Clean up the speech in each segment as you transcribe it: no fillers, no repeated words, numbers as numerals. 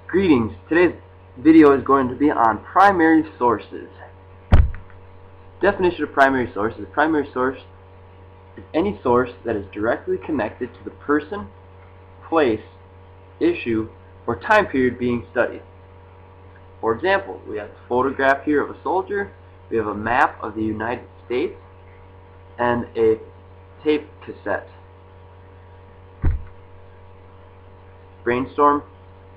Greetings. Today's video is going to be on primary sources. Definition of primary source is: a primary source is any source that is directly connected to the person, place, issue, or time period being studied. For example, we have a photograph here of a soldier, we have a map of the United States, and a tape cassette. Brainstorm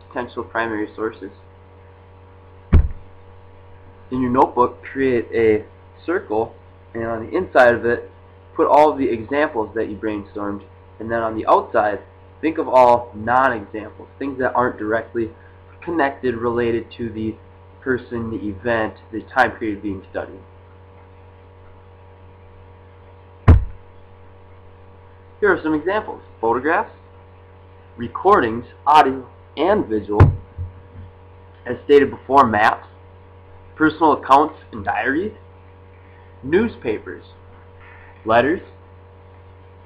potential primary sources. In your notebook, create a circle, and on the inside of it, put all of the examples that you brainstormed, and then on the outside, think of all non-examples, things that aren't directly connected, related to the person, the event, the time period being studied. Here are some examples: photographs, recordings, audio and visual, as stated before, maps, personal accounts and diaries, newspapers, letters,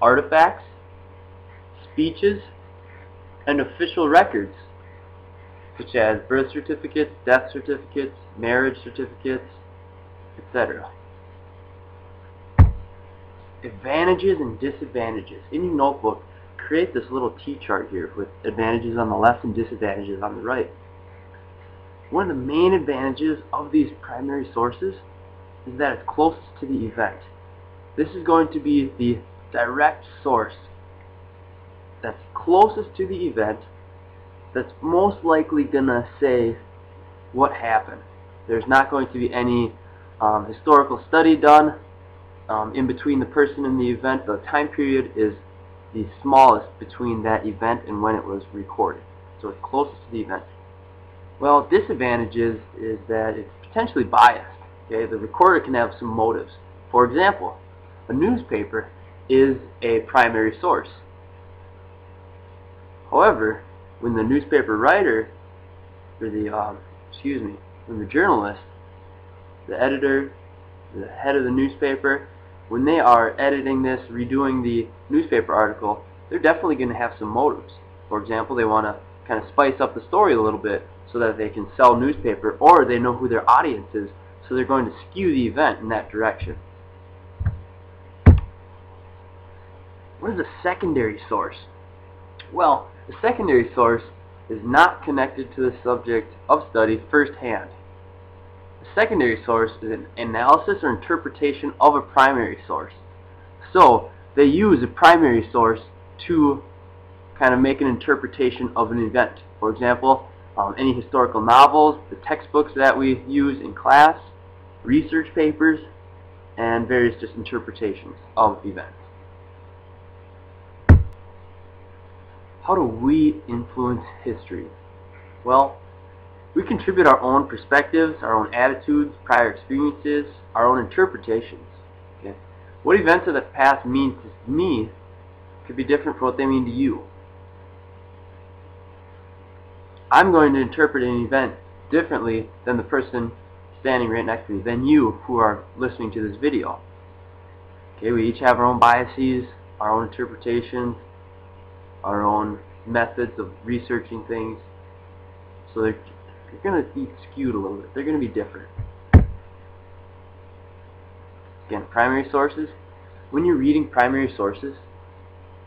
artifacts, speeches, and official records, such as birth certificates, death certificates, marriage certificates, etc. Advantages and disadvantages. In your notebook, create this little T-chart here with advantages on the left and disadvantages on the right. One of the main advantages of these primary sources is that it's closest to the event. This is going to be the direct source that's closest to the event, that's most likely going to say what happened. There's not going to be any historical study done in between the person and the event. The time period is the smallest between that event and when it was recorded, so it's closest to the event. Well, disadvantages is that it's potentially biased. Okay, the recorder can have some motives. For example, a newspaper is a primary source. However, when the newspaper writer, or when the journalist, the editor, the head of the newspaper, when they are editing this, redoing the newspaper article, they're definitely going to have some motives. For example, they want to kind of spice up the story a little bit so that they can sell newspaper, or they know who their audience is, so they're going to skew the event in that direction. What is a secondary source? Well, the secondary source is not connected to the subject of study firsthand. A secondary source is an analysis or interpretation of a primary source. So they use a primary source to kind of make an interpretation of an event. For example, any historical novels, the textbooks that we use in class, research papers, and various just interpretations of events. How do we influence history? Well, we contribute our own perspectives, our own attitudes, prior experiences, our own interpretations. Okay? What events of the past mean to me could be different from what they mean to you. I'm going to interpret an event differently than the person standing right next to me, than you who are listening to this video. Okay, we each have our own biases, our own interpretations, our own methods of researching things. So they're going to be skewed a little bit. They're going to be different. Again, primary sources. When you're reading primary sources,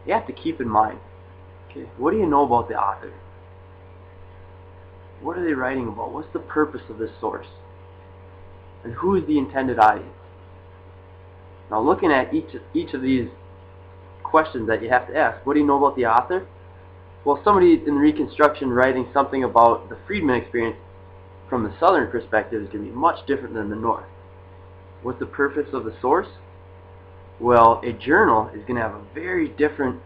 you have to keep in mind, okay, what do you know about the author? What are they writing about? What's the purpose of this source? And who is the intended audience? Now, looking at each of these questions that you have to ask, what do you know about the author? Well, somebody in Reconstruction writing something about the freedmen experience from the southern perspective is going to be much different than the north. What's the purpose of the source? Well, a journal is going to have a very different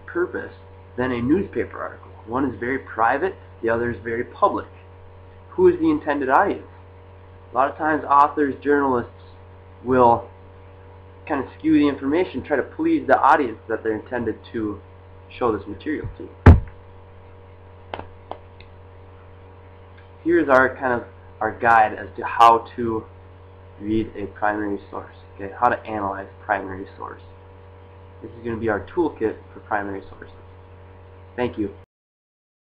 purpose than a newspaper article. One is very private, the other is very public. Who is the intended audience? A lot of times authors, journalists will kind of skew the information, try to please the audience that they're intended to show this material to. Here's our guide as to how to read a primary source. Okay, how to analyze primary source. This is going to be our toolkit for primary sources. Thank you.